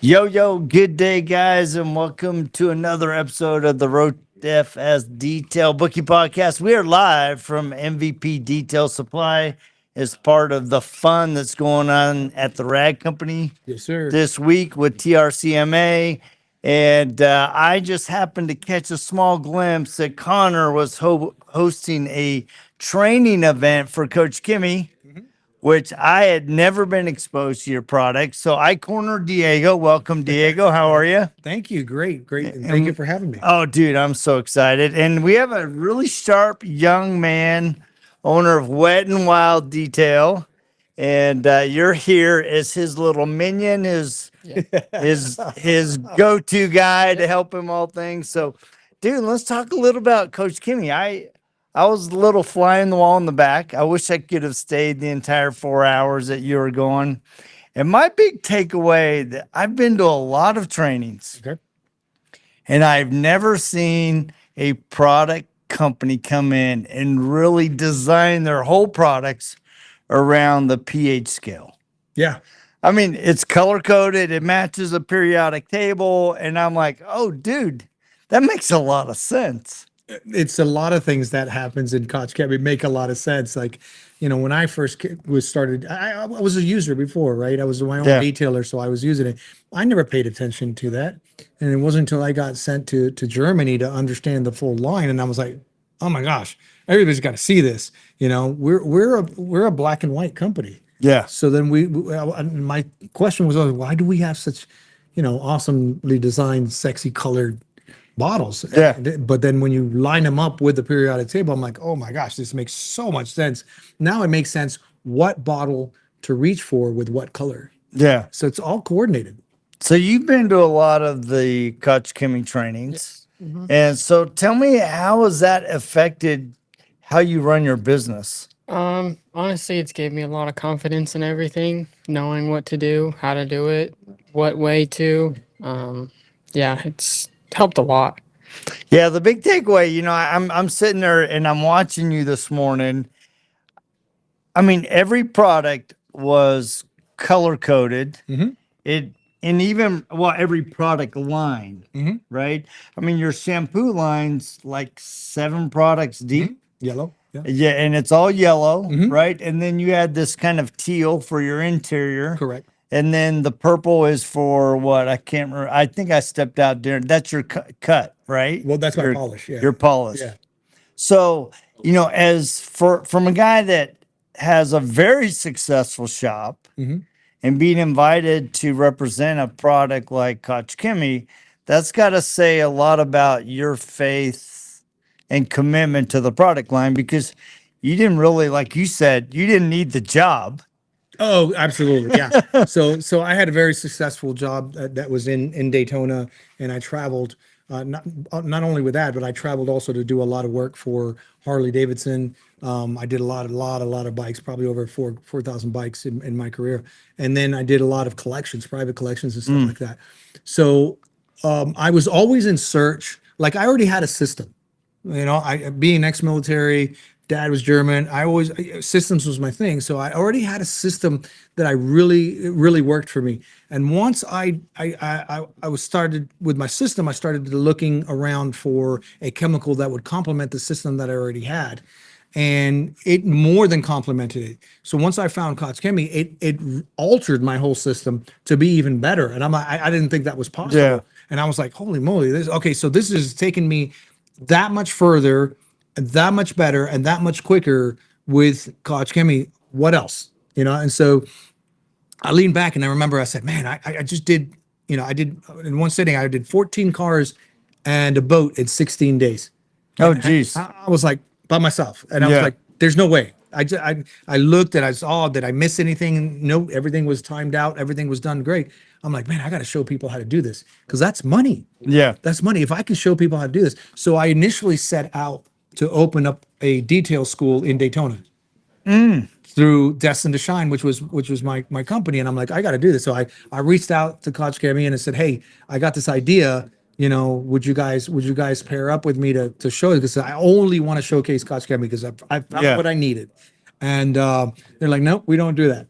Yo, good day, guys, and welcome to another episode of the Road FS Detail Bookie Podcast. We are live from MVP Detail Supply as part of the fun that's going on at the Rag Company Yes, sir. this week with TRCMA. And I just happened to catch a small glimpse that Connor was hosting a training event for Coach Kimmy, which I had never been exposed to your product. So I cornered Diego. Welcome, Diego. How are you? Thank you. Great. And thank you for having me. Oh, dude, I'm so excited. And we have a really sharp young man, owner of Wet and Wild Detail. And you're here as his little minion, his go-to guy to help him all things. So, dude, let's talk a little about Coach Kimmy. I was a little fly in the wall in the back. I wish I could have stayed the entire 4 hours that you were going. And my big takeaway that I've been to a lot of trainings, Okay. and I've never seen a product company come in and really design their whole products around the pH scale. Yeah. I mean, it's color coded, it matches a periodic table, and I'm like, oh, dude, that makes a lot of sense. It's a lot of things that happens in KochChemie make a lot of sense. Like, when I first was started, I was a user before, right? I was my own detailer, so I was using it. I never paid attention to that. And it wasn't until I got sent to Germany to understand the full line. And I was like, oh my gosh, everybody's got to see this. We're a black and white company. Yeah. So then my question was always, why do we have such, awesomely designed, sexy colored bottles? Yeah. But then when you line them up with the periodic table, I'm like, oh my gosh, this makes so much sense. Now it makes sense what bottle to reach for with what color. Yeah. So it's all coordinated. So you've been to a lot of the KochChemie trainings. Mm-hmm. And so tell me, how has that affected how you run your business? Honestly, it's gave me a lot of confidence in everything, knowing what to do, how to do it, what way to. Yeah, it's helped a lot. Yeah, the big takeaway, I'm sitting there and I'm watching you this morning. I mean, every product was color coded. Mm-hmm. Every product line, Mm-hmm. right? I mean, your shampoo line's like 7 products deep. Mm-hmm. Yellow. Yeah. Yeah, and it's all yellow, Mhm. right? And then you had this kind of teal for your interior. Correct. And then the purple is for what? I can't remember. I think I stepped out there. That's your cut, right? Well, that's my Your- polish. Yeah. Your polish. Yeah. So, as from a guy that has a very successful shop Mm-hmm. and being invited to represent a product like KochChemie, that's got to say a lot about your faith and commitment to the product line, because you didn't really, like you said, you didn't need the job. Oh, absolutely. Yeah. So I had a very successful job that was in Daytona, and I traveled not only with that, but I traveled also to do a lot of work for Harley Davidson. I did a lot of bikes, probably over 4,000 bikes in my career. And then I did a lot of collections, private collections and stuff like that. So I was always in search. Like, I already had a system, I being ex-military, dad was German. Systems was my thing. So I already had a system that I really worked for me. And once I was started with my system, I started looking around for a chemical that would complement the system that I already had. And it more than complemented it. So once I found KochChemie, it altered my whole system to be even better. And I didn't think that was possible. Yeah. And I was like, holy moly, so this is taking me that much further, that much better, and that much quicker with KochChemie. What else? And so I leaned back and I remember I said, man, I just did, I did in one sitting, I did 14 cars and a boat in 16 days. Oh, geez. I was like by myself, and I was like, there's no way. I looked and I saw, did I miss anything? No, everything was timed out. Everything was done great. I'm like, man, I got to show people how to do this, because that's money. Yeah. That's money. If I can show people how to do this. So I initially set out to open up a detail school in Daytona through Destined to Shine, which was my company. And I'm like, I got to do this. So I reached out to KochChemie and I said, hey, I got this idea. Would you guys pair up with me to show it? Because I only want to showcase KochChemie because I found what I needed. And they're like, nope, we don't do that.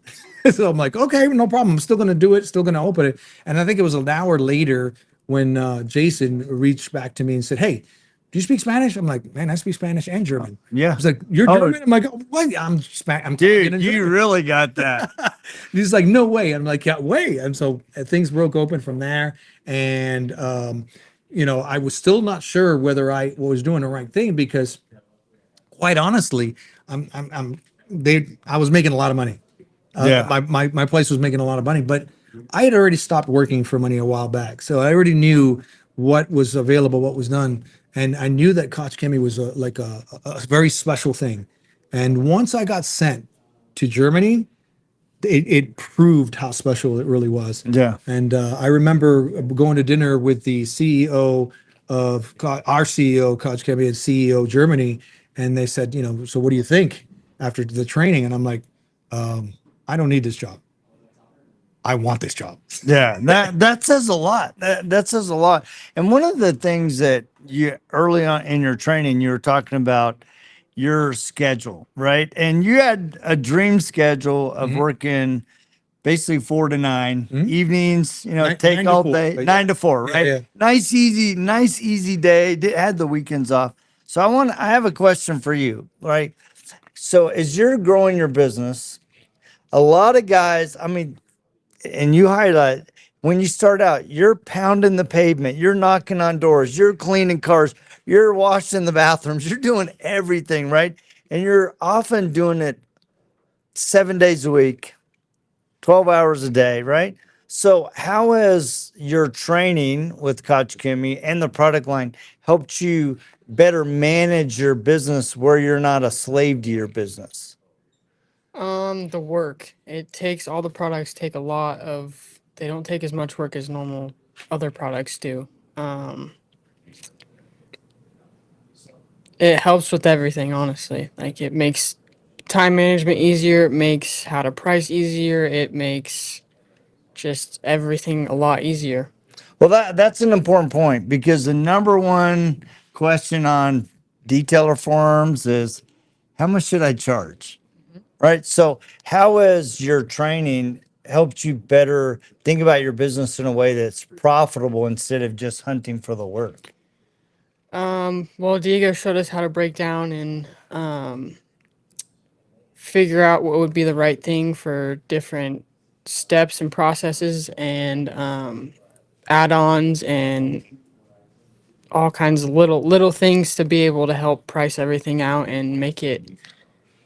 So I'm like, okay, no problem. I'm still going to do it, still going to open it. And I think it was an hour later when Jason reached back to me and said, hey, do you speak Spanish? I'm like, man, I speak Spanish and German. Yeah. He's like, you're Oh. German? I'm like, what? I'm Italian Dude, and you German. really got that. He's like, no way. I'm like, yeah, way. And so things broke open from there. And, I was still not sure whether I was doing the right thing because quite honestly, I was making a lot of money. Yeah. My place was making a lot of money, but I had already stopped working for money a while back. So I already knew what was available, what was done. And I knew that KochChemie was a very special thing. And once I got sent to Germany, it proved how special it really was. Yeah. And I remember going to dinner with the CEO of our CEO, KochChemie, and CEO Germany, and they said, so what do you think after the training? And I'm like, I don't need this job. I want this job. Yeah, that says a lot. That says a lot. And one of the things that you early on in your training, you were talking about your schedule, right? And you had a dream schedule of working basically 4 to 9 evenings, take 9 to all 4, day, but 9 to 4, yeah, right? yeah. Nice, easy day. Had the weekends off. So I have a question for you, right? So as you're growing your business, a lot of guys, I mean, and you highlight when you start out, you're pounding the pavement, you're knocking on doors, you're cleaning cars, you're washing the bathrooms, you're doing everything, right? And you're often doing it 7 days a week, 12 hours a day, right? So, how has your training with KochChemie and the product line helped you better manage your business where you're not a slave to your business? The work. It takes all the products take a lot of they don't take as much work as normal other products do. It helps with everything, honestly. Like it makes time management easier, it makes how to price easier, it makes just everything a lot easier. Well, that's an important point because the number one question on detailer forums is how much should I charge? Right. So, how has your training helped you better think about your business in a way that's profitable instead of just hunting for the work? Well, Diego showed us how to break down and figure out what would be the right thing for different steps and processes and add-ons and all kinds of little things to be able to help price everything out and make it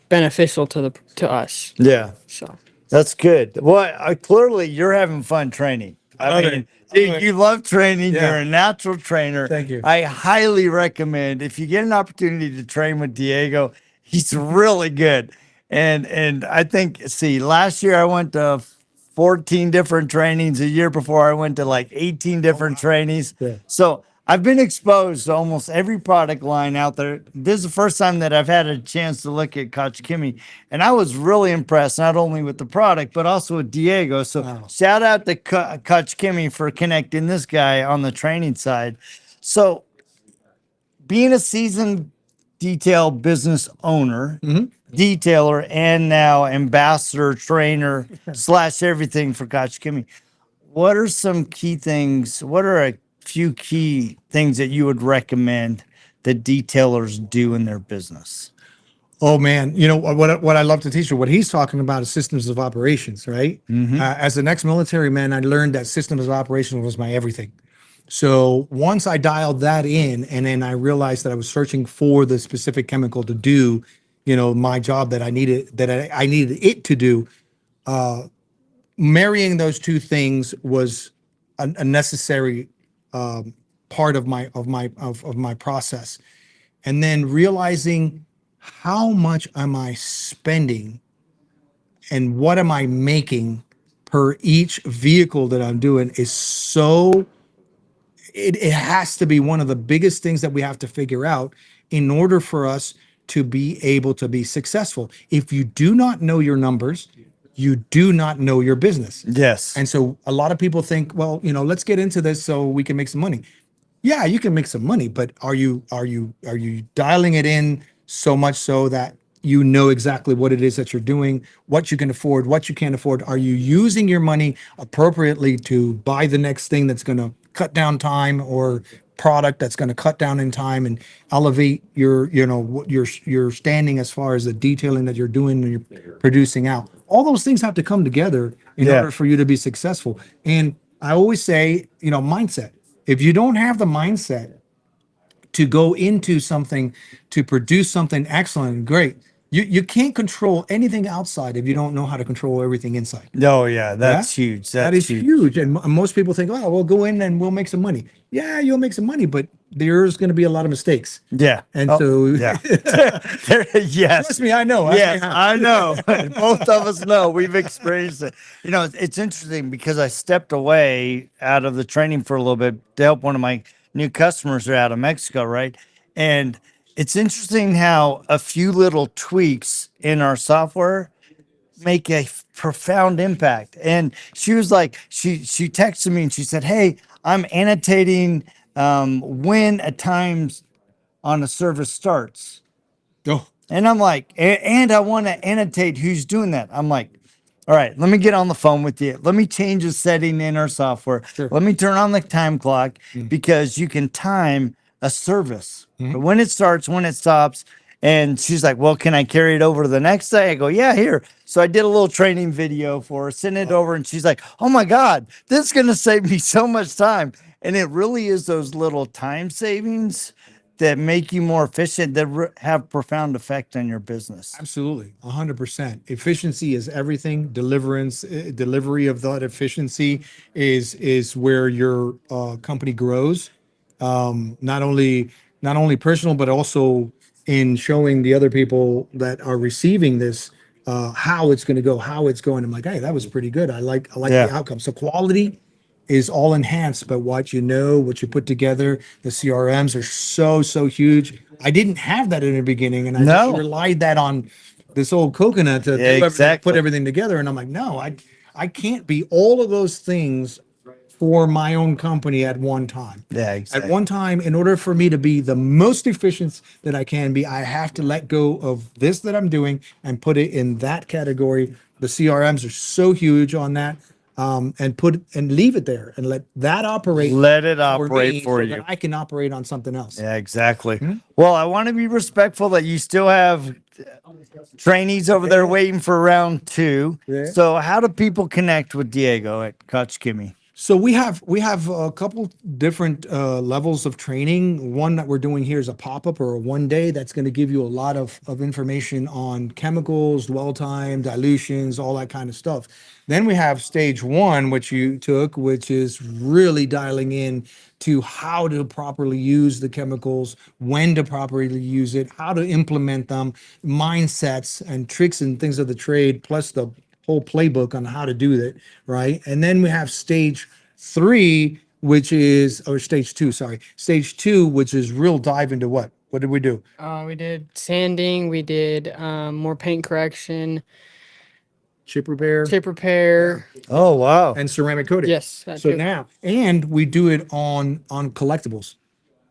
beneficial to us. Yeah. So That's good. Well, clearly you're having fun training. I love mean, it. dude, you love training. Yeah. You're a natural trainer. Thank you. I highly recommend if you get an opportunity to train with Diego, he's really good. And I think, see, last year I went to 14 different trainings. A year before I went to like 18 different trainings. Yeah. So I've been exposed to almost every product line out there. This is the first time that I've had a chance to look at KochChemie, and I was really impressed not only with the product but also with Diego. So Wow. shout out to KochChemie for connecting this guy on the training side. So being a seasoned detail business owner, detailer, and now ambassador, trainer slash everything for KochChemie, what are some key things? What are a few key things that you would recommend that detailers do in their business? Oh man, what I love to teach you, what he's talking about is systems of operations, right? As an ex-military man, I learned that systems of operations was my everything. So once I dialed that in, and then I realized that I was searching for the specific chemical to do, my job that I needed, I needed it to do. Marrying those two things was a necessary part of my process, and then realizing how much am I spending and what am I making per each vehicle that I'm doing is it has to be one of the biggest things that we have to figure out in order for us to be able to be successful. If you do not know your numbers, you do not know your business. Yes. And so a lot of people think, well, let's get into this so we can make some money. Yeah, you can make some money, but are you dialing it in so much so that you know exactly what it is that you're doing, what you can afford, what you can't afford. Are you using your money appropriately to buy the next thing that's going to cut down time, or product that's going to cut down in time and elevate your, what your standing as far as the detailing that you're doing and you're producing out. All those things have to come together in Yeah. order for you to be successful. And I always say, mindset. If you don't have the mindset to go into something, to produce something excellent and great, you can't control anything outside if you don't know how to control everything inside. Oh yeah, Yeah? that's huge. That That's is huge. huge. And most people think, oh, we'll go in and we'll make some money. Yeah, you'll make some money, but there's going to be a lot of mistakes. Yeah. And Oh, so, yeah. Yes. trust me, I know. Ask me Yes, how. I know. Both of us know. We've experienced it. It's interesting because I stepped away out of the training for a little bit to help one of my new customers who are out of Mexico, right? And it's interesting how a few little tweaks in our software make a profound impact. And she was like, she texted me and she said, "Hey, I'm annotating when a times on a service starts." Oh, And I'm like, and I want to annotate who's doing that. I'm like, all right, let me get on the phone with you. Let me change a setting in our software. Sure. Let me turn on the time clock because you can time a service when it starts, when it stops. And she's like, well, can I carry it over to the next day? I go, yeah, here. So I did a little training video for her, sent it over, and she's like, oh my God, this is going to save me so much time. And it really is those little time savings that make you more efficient that have profound effect on your business. absolutely. 100%. Efficiency is everything. Delivery of that efficiency is where your company grows. Not only personal, but also in showing the other people that are receiving this how it's going to go, how it's going. I'm like, hey, that was pretty good. I like Yeah. the outcome. So quality is all enhanced by what what you put together. The CRMs are so huge. I didn't have that in the beginning, and I just No. relied that on this old coconut to Yeah, do everything, exactly. put everything together. And I'm like, no, I can't be all of those things for my own company at one time. Yeah, At exactly. one time, in order for me to be the most efficient that I can be, I have to let go of this that I'm doing and put it in that category. The CRMs are so huge on that. And leave it there and let that operate. Let it for operate me for so you. that I can operate on something else. Yeah, exactly. Well, I want to be respectful that you still have trainees over there waiting for round two. Yeah. So, how do people connect with Diego at Koch Kimmy? So we have a couple different levels of training. One that we're doing here is a pop-up or a 1 day that's going to give you a lot of information on chemicals, dwell time, dilutions, all that kind of stuff. Then we have stage one, which you took, which is really dialing in to how to properly use the chemicals, when to properly use it, how to implement them, mindsets and tricks and things of the trade, plus the whole playbook on how to do that, right? And then we have stage three, or stage two, sorry. Stage two, which is real dive into what? What did we do? We did sanding. We did more paint correction, Chip repair chip repair. Oh, wow. and ceramic coating. Yes, that So too. now, and we do it on collectibles.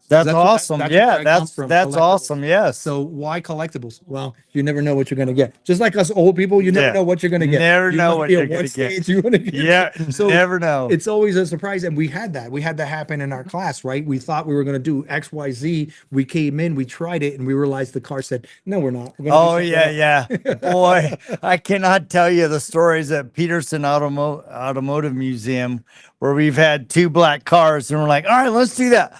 That's That's awesome. that's Yeah, where I come that's from, that's collectibles. awesome. Yes. So why collectibles? Well, you never know what you're going to get. Just like us old people, you never Yeah. know what you're going to get. Never You know wanna what be you're at gonna one get. stage, you want to get Yeah, so never know. it's always a surprise. And we had that. We had that happen in our class, right? We thought we were going to do X, Y, Z. We came in, we tried it, and we realized the car said, "No, we're not. We're Oh gonna do yeah, something else." yeah. Boy, I cannot tell you the stories at Peterson Automotive Museum where we've had two black cars and we're like, all right, let's do that.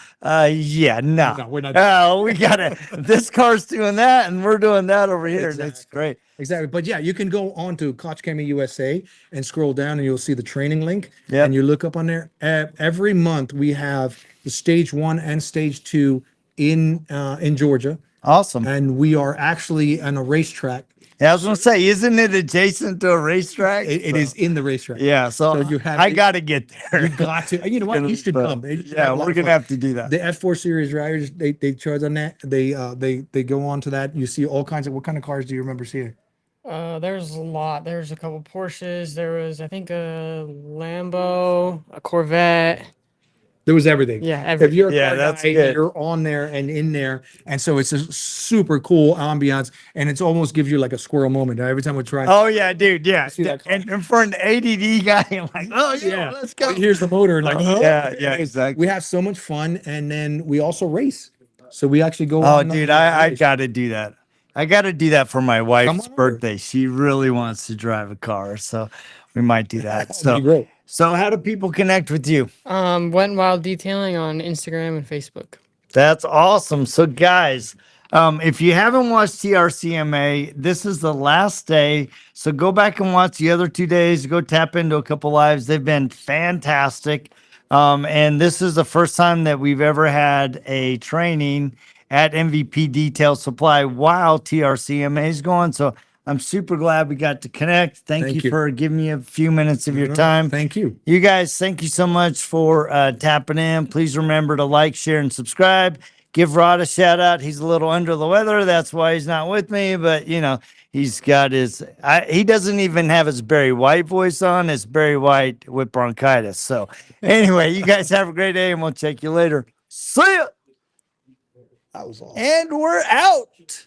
Yeah, no. No, we're not. We gotta this car's doing that and we're doing that over here. And it's Exactly. great. Exactly. But yeah, you can go on to KochChemie USA and scroll down and you'll see the training link. Yep. And you look up on there. Every month we have the stage one and stage two in Georgia. Awesome. And we are actually on a racetrack. Yeah, I was gonna say, isn't it adjacent to a racetrack? It is in the racetrack. Yeah, so you have I gotta get there. You got to. You know what? Gonna You be should fun. come. You should Yeah, have a lot we're of gonna fun. have to do that. The F4 series drivers, they charge on that. They go on to that. You see all kinds of, what kind of cars do you remember seeing? There's a lot. There's a couple Porsches. There was, I think, a Lambo, a Corvette. There was everything. Yeah, If you're a Yeah, car that's guy, good. you're on there and in there. And so it's a super cool ambiance. And it's almost gives you like a squirrel moment every time we try. Oh yeah, dude. Yeah. See that car? And for an ADD guy, I'm like, oh yeah, let's go. Here's the motor. Like, Yeah, exactly. we have so much fun. And then we also race. So we actually go. Oh, on dude, the I race. got to do that. I got to do that for my wife's on over. birthday. She really wants to drive a car, so we might do that. That'd be great. So how do people connect with you? Wet and Wild Detailing on Instagram and Facebook. That's awesome. So, guys, if you haven't watched TRCMA, this is the last day. So go back and watch the other 2 days. Go tap into a couple lives. They've been fantastic. And this is the first time that we've ever had a training at MVP Detail Supply while TRCMA is going. So I'm super glad we got to connect. Thank you you. for giving me a few minutes of your time. Thank you. You guys, thank you so much for tapping in. Please remember to like, share, and subscribe. Give Rod a shout out. He's a little under the weather. That's why he's not with me. But, you know, he's got he doesn't even have his Barry White voice on. It's Barry White with bronchitis. So, anyway, you guys have a great day, and we'll check you later. See ya. That was awesome. And we're out.